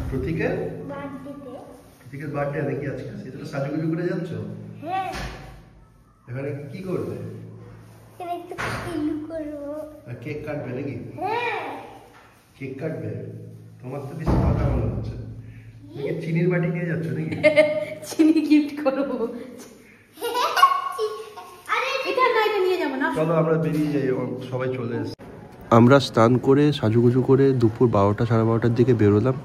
প্রতীকের বার্থডে নাকি আজকে? সেটা তো সাজুগুজু করে যাচ্ছ? হ্যাঁ। এখানে কি করবে? কেক কাটবে নাকি? হ্যাঁ। কেক কাটবে? তোমার তো বেশি কথা মনে হচ্ছে। তুমি চিনির বাটি নিয়ে যাচ্ছ নাকি? চিনি গিফট করবো। এটা না, এটা নিয়ে যাবো না। চলো আমরা বেরিয়ে যাই, সবাই চলে এসেছে। আমরা স্নান করে সাজুগুজু করে দুপুর 12টা সাড়ে 12টার দিকে বেরোলাম,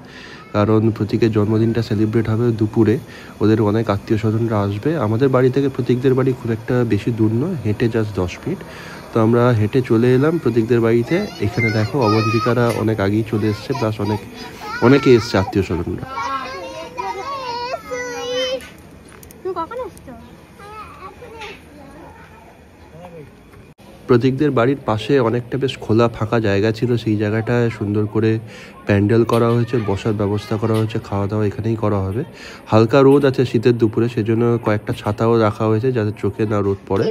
কারণ প্রতীকের জন্মদিনটা সেলিব্রেট হবে দুপুরে। ওদের অনেক আত্মীয় স্বজনরা আসবে। আমাদের বাড়ি থেকে প্রতীকদের বাড়ি খুব একটা বেশি দূর নয়, হেঁটে জাস্ট 10 মিনিট। তো আমরা হেঁটে চলে এলাম প্রতীকদের বাড়িতে। এখানে দেখো অবন্তিকারা অনেক আগেই চলে এসছে, প্লাস অনেকে এসছে আত্মীয় স্বজনরা। প্রতীকদের বাড়ির পাশে অনেকটা বেশ খোলা ফাঁকা জায়গা ছিল, সেই জায়গাটায় সুন্দর করে প্যান্ডেল করা হয়েছে, বসার ব্যবস্থা করা হয়েছে, খাওয়া দাওয়া এখানেই করা হবে। হালকা রোদ আছে শীতের দুপুরে, সেজন্য কয়েকটা ছাতাও রাখা হয়েছে যাতে চোখে না রোদ পড়ে।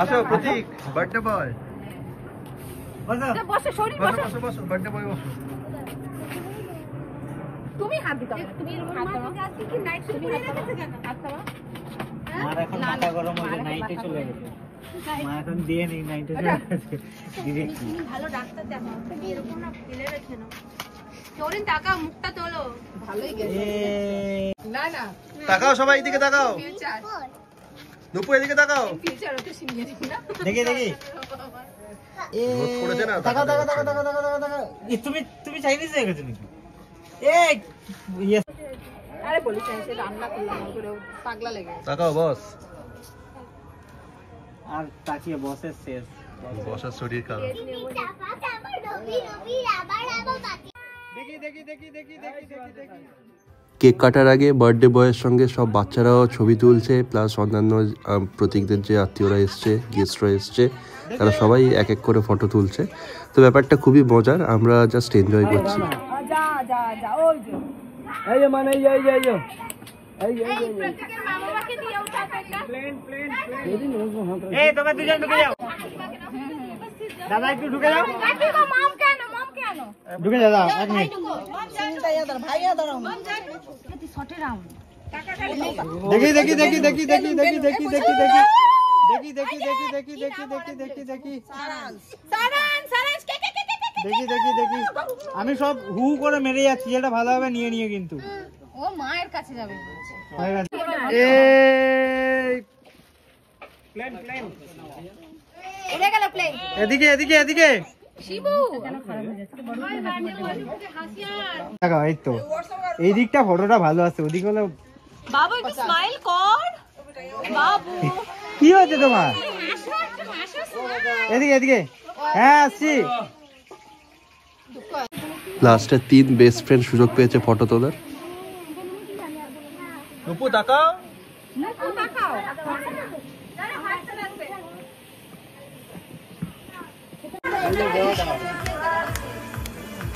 আসো প্রতীক, বার্থডে বয়। বসো সরি, বসো বসো বসো, বার্থডে বয় বসো। তুমি হাত দিতে হবে, তুমি হাত দাও। আজকে কি নাইট শুট করে রেখেছে কেন? হাত দাও। আমার এখন মাথা গরম হয়ে নাইটে চলে গেছে। মা এখন দিয়ে নেই, নাইটে চলে গেছে। তুমি ভালো ডাক্তার দেখো, তুমি এরকম না ফেলে রেখে নাও। চোরিন টাকা মুখটা তোলো, ভালোই গেছে। না না তাকাও সবাই, এদিকে তাকাও। ফিউচার নুপু এদিকে তাকাও। ফিউচার ওকে সিনিয়ে দিই না। দেখি দেখি। রোদ পড়েছে না? তাকাও তাকাও তাকাও তাকাও তাকাও তাকাও। তুমি চাইনিজ হয়ে গেছো নাকি? এই ইয়েস। আরে বলিস না, সে রান্না করলাম করে পাগলা লেগে গেছে। তাকাও বস। আর তাকিয়ে বসের শেষ। বসার শরীর খারাপ। দেখি দেখি দেখি দেখি দেখি দেখি। কেক কাটার আগে বার্থডে বয়ের সঙ্গে সব বাচ্চারাও ছবি তুলছে, প্লাস অন্যান্য প্রতীকদের যে আত্মীয়রা এসছে, গেস্টরা এসছে, তারা সবাই এক এক করে ফটো তুলছে। তো ব্যাপারটা খুবই মজার, আমরা জাস্ট এনজয় করছি। এই তোমরা দুজন ঢুকে যাও। দাদা একটু ঢুকে যাও। ঢুকে যা, দাও 1 মিনিট। দেখি দেখি দেখি দেখি দেখি দেখি দেখি দেখি দেখি দেখি দেখি দেখি দেখি দেখি দেখি দেখি দেখি দেখি দেখি। আমি সব হু করে মেরে যাচ্ছি, যেটা ভালো হবে নিয়ে নিয়ে, কিন্তু ও মায়ের কাছে যাবে বলছে। হয়ে গেছে। এই প্লেন প্লেন উড়ে গেল প্লেন। এদিকে এদিকে এদিকে শিবু দেখো, এই তো এই দিকটা ফটোটা ভালো আছে, ওদিক হলে। বাবু একটু স্মাইল কর বাবু। কি হচ্ছে তোমার? এদিকে এদিকে। হ্যাঁ আসছি। লাস্টে 3 বেস্ট ফ্রেন্ড সুযোগ পেয়েছে ফটো তোলার। নুপু তাকাও।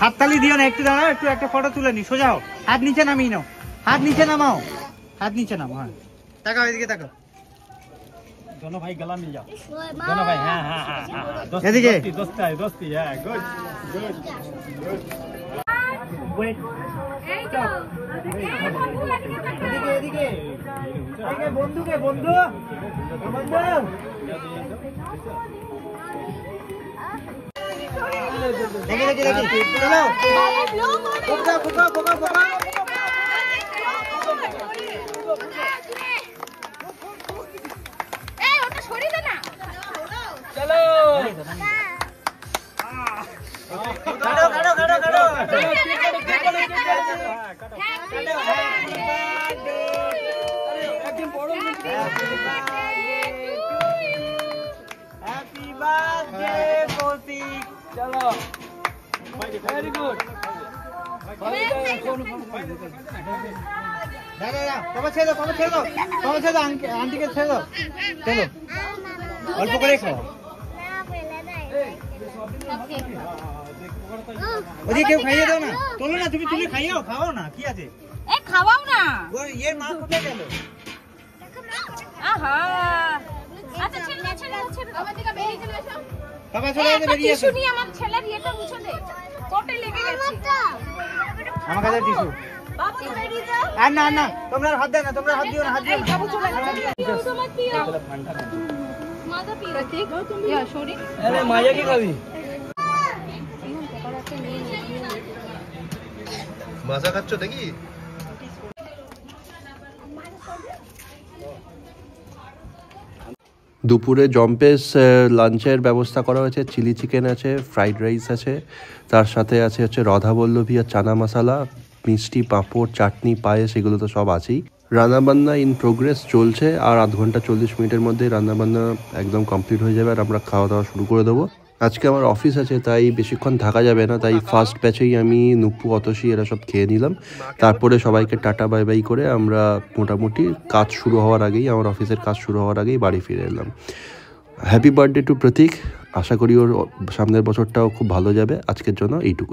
হাততালি দিও না, একটু দাঁড়াও, একটু একটা ফটো তুলে নি। সোজা হও, হাত নিচে নামিয়ে নাও, হাত নিচে নামাও, হাত নিচে নামাও। হ্যাঁ তাকাও, এদিকে তাকাও। दोनों भाई गला मिल जाओ। दोनों भाई, हाँ हाँ हाँ हाँ, दोस्ती दोस्ती है, दोस्ती है। Good good good. वेट এদিকে এদিকে এদিকে বন্ধুকে বন্ধু বন্ধু। দেখি দেখি দেখি, চলো ফুকা ফুকা ফুকা ফুকা। এই ওটা সরিয়ে দে না। চলো কাটো কাটো কাটো কাটো। হ্যাপি বার্থডে প্রতীক। চলো ভেরি গুড। বাবা ছেড়ে দাও, বাবা ছেড়ে দাও, বাবা ছেড়ে দাও, আন্টিকে ছেড়ে দাও। চলো অল্প করে খাও। ওদিকে কেউ খাইয়ে দাও না, তোলো না, তুমি তুলে খাইও, খাও না, কি আছে? এ খাওয়াও না। এর মা কোথায় গেল? আহা, আচ্ছা ছেড়ে দাও, ছেড়ে দাও, ছেড়ে দাও। আমাদেরকে বেরিয়ে চলে এসো। বাবা চলে যাবে, বেরিয়ে এসো। টিস্যু নিয়ে আমার ছেলের ইয়েটা মুছে দে, কোটে লেগে গেছে। আমার কাছে টিস্যু। বাবু তো বেরিয়ে যাও। আর না না, তোমরা হাত দেও না, তোমরা হাত দিও না, হাত দিও না। বাবু চলে যাও, তোমার পিও মাজা পিও ঠিক তুমি ইয়া সরি। আরে মাজা কি খাবি? মাজা খাচ্ছ দেখি। দুপুরে জম্পেস লাঞ্চের ব্যবস্থা করা হয়েছে। চিলি চিকেন আছে, ফ্রাইড রাইস আছে, তার সাথে আছে হচ্ছে রাধাবল্লভী আর চানা মশলা, মিষ্টি, পাঁপড়, চাটনি, পায়েস, এগুলো তো সব আছেই। রান্নাবান্না ইন প্রোগ্রেস চলছে, আর আধ ঘন্টা 40 মিনিটের মধ্যে রান্নাবান্না একদম কমপ্লিট হয়ে যাবে আর আমরা খাওয়া দাওয়া শুরু করে দেবো। আজকে আমার অফিস আছে, তাই বেশিক্ষণ থাকা যাবে না, তাই ফার্স্ট ব্যাচেই আমি নুপু, অতসী এরা সব খেয়ে নিলাম। তারপরে সবাইকে টাটা বাই বাই করে আমরা মোটামুটি কাজ শুরু হওয়ার আগেই, আমার অফিসের কাজ শুরু হওয়ার আগেই বাড়ি ফিরে এলাম। হ্যাপি বার্থডে টু প্রতীক। আশা করি ওর সামনের বছরটাও খুব ভালো যাবে। আজকের জন্য এইটুকুই।